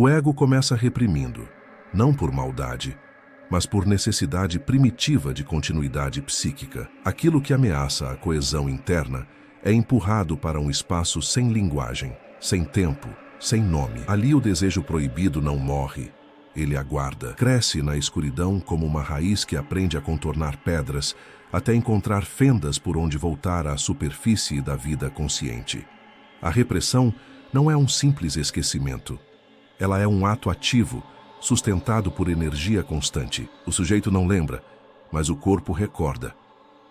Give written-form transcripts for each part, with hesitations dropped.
O ego começa reprimindo, não por maldade, mas por necessidade primitiva de continuidade psíquica. Aquilo que ameaça a coesão interna é empurrado para um espaço sem linguagem, sem tempo, sem nome. Ali o desejo proibido não morre, ele aguarda. Cresce na escuridão como uma raiz que aprende a contornar pedras até encontrar fendas por onde voltar à superfície da vida consciente. A repressão não é um simples esquecimento. Ela é um ato ativo, sustentado por energia constante. O sujeito não lembra, mas o corpo recorda.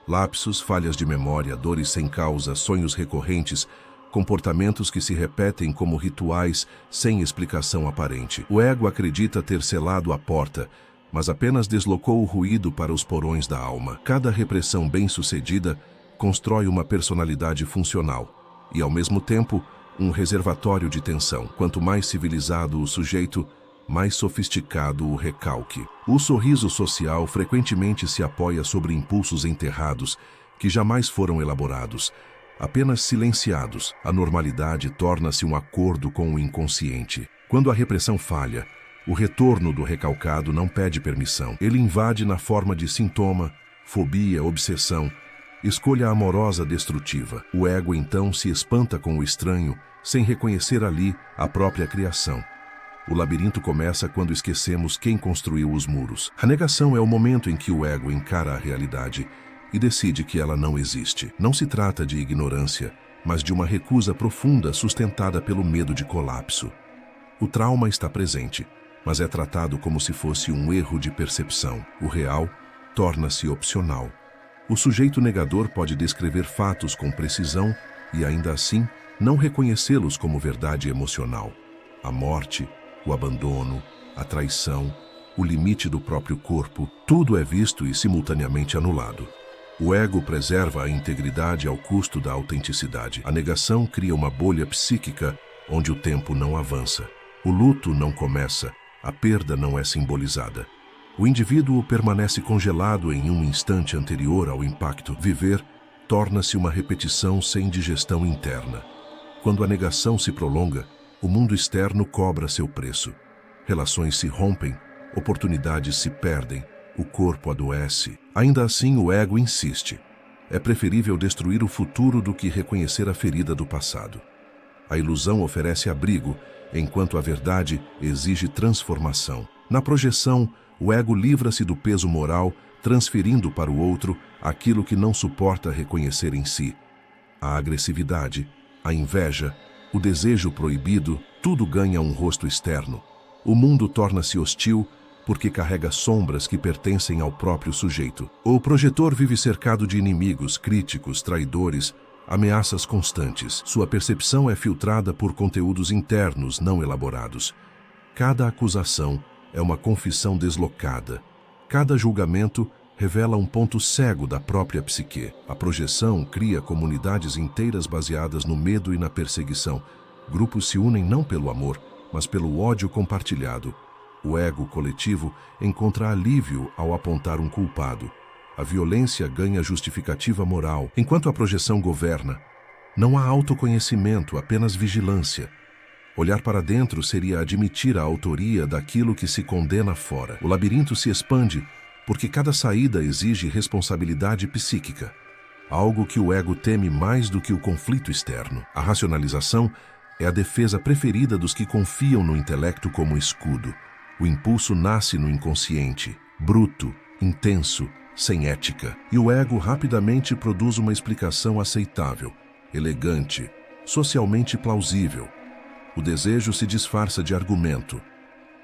Lapsos, falhas de memória, dores sem causa, sonhos recorrentes, comportamentos que se repetem como rituais sem explicação aparente. O ego acredita ter selado a porta, mas apenas deslocou o ruído para os porões da alma. Cada repressão bem-sucedida constrói uma personalidade funcional e, ao mesmo tempo, um reservatório de tensão. Quanto mais civilizado o sujeito, mais sofisticado o recalque. O sorriso social frequentemente se apoia sobre impulsos enterrados que jamais foram elaborados, apenas silenciados. A normalidade torna-se um acordo com o inconsciente. Quando a repressão falha, o retorno do recalcado não pede permissão. Ele invade na forma de sintoma, fobia, obsessão, escolha amorosa destrutiva. O ego então se espanta com o estranho, sem reconhecer ali a própria criação. O labirinto começa quando esquecemos quem construiu os muros. A negação é o momento em que o ego encara a realidade e decide que ela não existe. Não se trata de ignorância, mas de uma recusa profunda sustentada pelo medo de colapso. O trauma está presente, mas é tratado como se fosse um erro de percepção. O real torna-se opcional. O sujeito negador pode descrever fatos com precisão e, ainda assim, não reconhecê-los como verdade emocional. A morte, o abandono, a traição, o limite do próprio corpo, tudo é visto e simultaneamente anulado. O ego preserva a integridade ao custo da autenticidade. A negação cria uma bolha psíquica onde o tempo não avança. O luto não começa, a perda não é simbolizada. O indivíduo permanece congelado em um instante anterior ao impacto. Viver torna-se uma repetição sem digestão interna. Quando a negação se prolonga, o mundo externo cobra seu preço. Relações se rompem, oportunidades se perdem, o corpo adoece. Ainda assim, o ego insiste. É preferível destruir o futuro do que reconhecer a ferida do passado. A ilusão oferece abrigo, enquanto a verdade exige transformação. Na projeção, o ego livra-se do peso moral, transferindo para o outro aquilo que não suporta reconhecer em si. A agressividade, a inveja, o desejo proibido, tudo ganha um rosto externo. O mundo torna-se hostil porque carrega sombras que pertencem ao próprio sujeito. O projetor vive cercado de inimigos, críticos, traidores, ameaças constantes. Sua percepção é filtrada por conteúdos internos não elaborados. Cada acusação é uma confissão deslocada. Cada julgamento revela um ponto cego da própria psique. A projeção cria comunidades inteiras baseadas no medo e na perseguição. Grupos se unem não pelo amor, mas pelo ódio compartilhado. O ego coletivo encontra alívio ao apontar um culpado. A violência ganha justificativa moral. Enquanto a projeção governa, não há autoconhecimento, apenas vigilância. Olhar para dentro seria admitir a autoria daquilo que se condena fora. O labirinto se expande porque cada saída exige responsabilidade psíquica, algo que o ego teme mais do que o conflito externo. A racionalização é a defesa preferida dos que confiam no intelecto como escudo. O impulso nasce no inconsciente, bruto, intenso, sem ética, e o ego rapidamente produz uma explicação aceitável, elegante, socialmente plausível. O desejo se disfarça de argumento.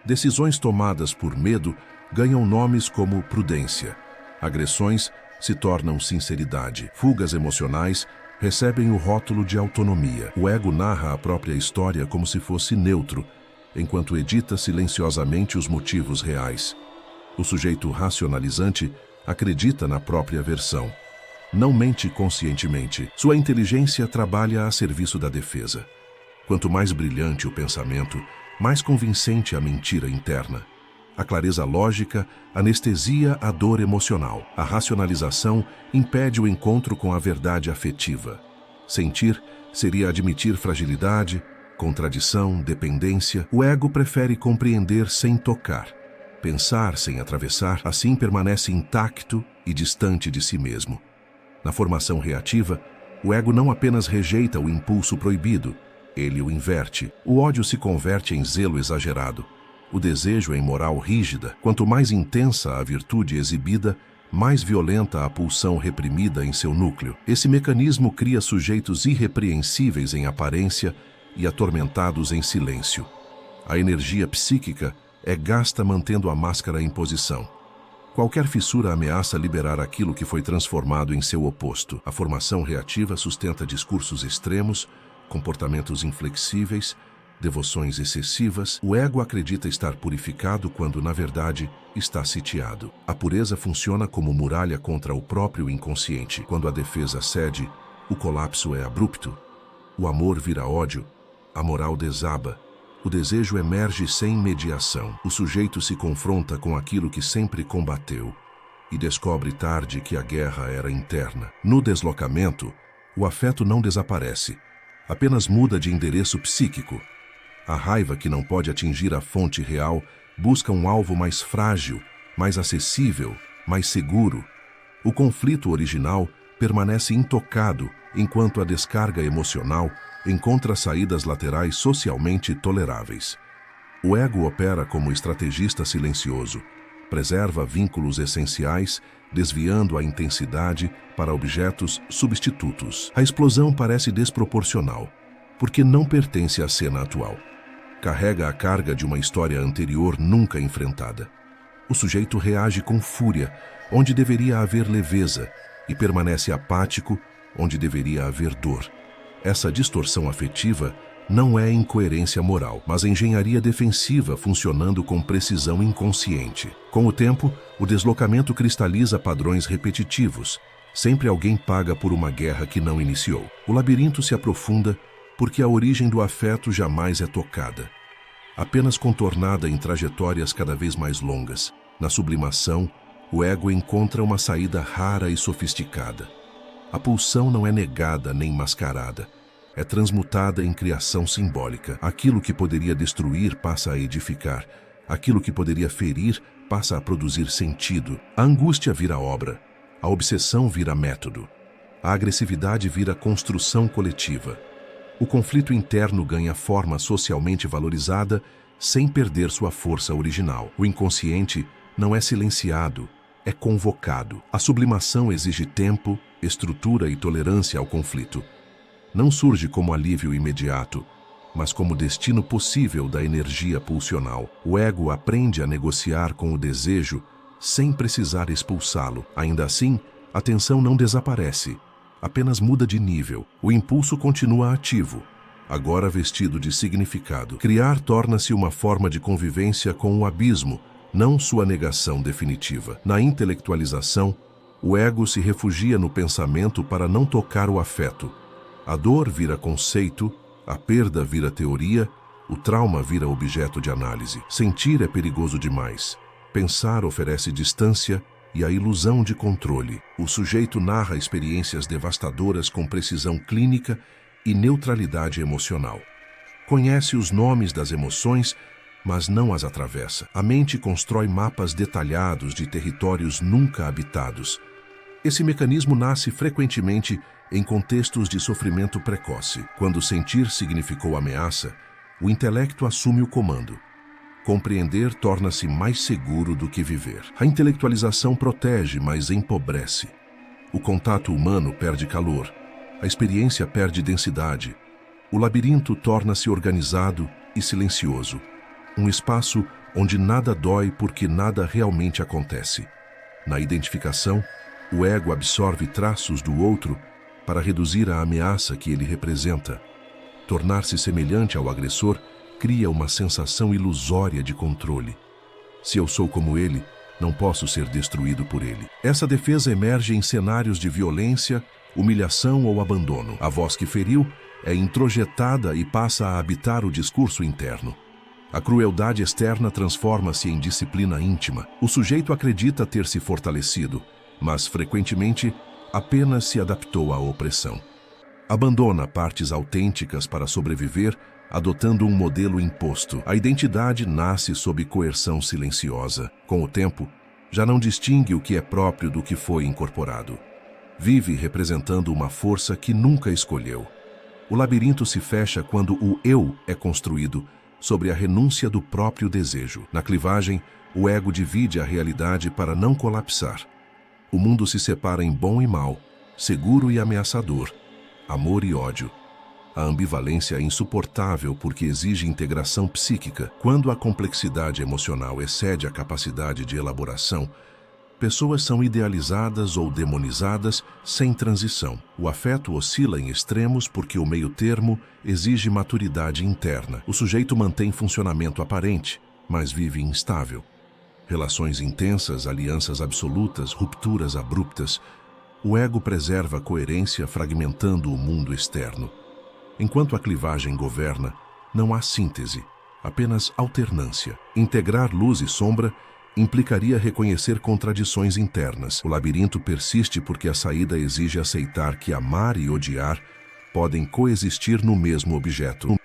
Decisões tomadas por medo ganham nomes como prudência. Agressões se tornam sinceridade. Fugas emocionais recebem o rótulo de autonomia. O ego narra a própria história como se fosse neutro, enquanto edita silenciosamente os motivos reais. O sujeito racionalizante acredita na própria versão. Não mente conscientemente. Sua inteligência trabalha a serviço da defesa. Quanto mais brilhante o pensamento, mais convincente a mentira interna. A clareza lógica anestesia a dor emocional. A racionalização impede o encontro com a verdade afetiva. Sentir seria admitir fragilidade, contradição, dependência, o ego prefere compreender sem tocar, pensar sem atravessar, assim permanece intacto e distante de si mesmo. Na formação reativa, o ego não apenas rejeita o impulso proibido, ele o inverte. O ódio se converte em zelo exagerado, o desejo em moral rígida. Quanto mais intensa a virtude exibida, mais violenta a pulsão reprimida em seu núcleo. Esse mecanismo cria sujeitos irrepreensíveis em aparência e atormentados em silêncio. A energia psíquica é gasta mantendo a máscara em posição. Qualquer fissura ameaça liberar aquilo que foi transformado em seu oposto. A formação reativa sustenta discursos extremos, comportamentos inflexíveis, devoções excessivas. O ego acredita estar purificado quando, na verdade, está sitiado. A pureza funciona como muralha contra o próprio inconsciente. Quando a defesa cede, o colapso é abrupto. O amor vira ódio, a moral desaba. O desejo emerge sem mediação. O sujeito se confronta com aquilo que sempre combateu e descobre tarde que a guerra era interna. No deslocamento, o afeto não desaparece, apenas muda de endereço psíquico. A raiva que não pode atingir a fonte real busca um alvo mais frágil, mais acessível, mais seguro. O conflito original permanece intocado, enquanto a descarga emocional encontra saídas laterais socialmente toleráveis. O ego opera como estrategista silencioso, preserva vínculos essenciais, desviando a intensidade para objetos substitutos. A explosão parece desproporcional, porque não pertence à cena atual. Carrega a carga de uma história anterior nunca enfrentada. O sujeito reage com fúria, onde deveria haver leveza, e permanece apático, onde deveria haver dor. Essa distorção afetiva não é incoerência moral, mas engenharia defensiva funcionando com precisão inconsciente. Com o tempo, o deslocamento cristaliza padrões repetitivos. Sempre alguém paga por uma guerra que não iniciou. O labirinto se aprofunda porque a origem do afeto jamais é tocada, apenas contornada em trajetórias cada vez mais longas. Na sublimação, o ego encontra uma saída rara e sofisticada. A pulsão não é negada nem mascarada, é transmutada em criação simbólica. Aquilo que poderia destruir passa a edificar, aquilo que poderia ferir passa a produzir sentido. A angústia vira obra, a obsessão vira método, a agressividade vira construção coletiva. O conflito interno ganha forma socialmente valorizada sem perder sua força original. O inconsciente não é silenciado, é convocado. A sublimação exige tempo, estrutura e tolerância ao conflito. Não surge como alívio imediato, mas como destino possível da energia pulsional. O ego aprende a negociar com o desejo sem precisar expulsá-lo. Ainda assim, a tensão não desaparece, apenas muda de nível. O impulso continua ativo, agora vestido de significado. Criar torna-se uma forma de convivência com o abismo, não sua negação definitiva. Na intelectualização, o ego se refugia no pensamento para não tocar o afeto. A dor vira conceito, a perda vira teoria, o trauma vira objeto de análise. Sentir é perigoso demais. Pensar oferece distância e a ilusão de controle. O sujeito narra experiências devastadoras com precisão clínica e neutralidade emocional. Conhece os nomes das emoções, mas não as atravessa. A mente constrói mapas detalhados de territórios nunca habitados. Esse mecanismo nasce frequentemente em contextos de sofrimento precoce. Quando sentir significou ameaça, o intelecto assume o comando. Compreender torna-se mais seguro do que viver. A intelectualização protege, mas empobrece. O contato humano perde calor, a experiência perde densidade. O labirinto torna-se organizado e silencioso. Um espaço onde nada dói porque nada realmente acontece. Na identificação, o ego absorve traços do outro para reduzir a ameaça que ele representa. Tornar-se semelhante ao agressor cria uma sensação ilusória de controle. Se eu sou como ele, não posso ser destruído por ele. Essa defesa emerge em cenários de violência, humilhação ou abandono. A voz que feriu é introjetada e passa a habitar o discurso interno. A crueldade externa transforma-se em disciplina íntima. O sujeito acredita ter se fortalecido, mas frequentemente apenas se adaptou à opressão. Abandona partes autênticas para sobreviver adotando um modelo imposto. A identidade nasce sob coerção silenciosa. Com o tempo, já não distingue o que é próprio do que foi incorporado. Vive representando uma força que nunca escolheu. O labirinto se fecha quando o eu é construído sobre a renúncia do próprio desejo. Na clivagem, o ego divide a realidade para não colapsar. O mundo se separa em bom e mal, seguro e ameaçador, amor e ódio. A ambivalência é insuportável porque exige integração psíquica. Quando a complexidade emocional excede a capacidade de elaboração, pessoas são idealizadas ou demonizadas sem transição. O afeto oscila em extremos porque o meio-termo exige maturidade interna. O sujeito mantém funcionamento aparente, mas vive instável. Relações intensas, alianças absolutas, rupturas abruptas. O ego preserva a coerência fragmentando o mundo externo. Enquanto a clivagem governa, não há síntese, apenas alternância. Integrar luz e sombra implicaria reconhecer contradições internas. O labirinto persiste porque a saída exige aceitar que amar e odiar podem coexistir no mesmo objeto.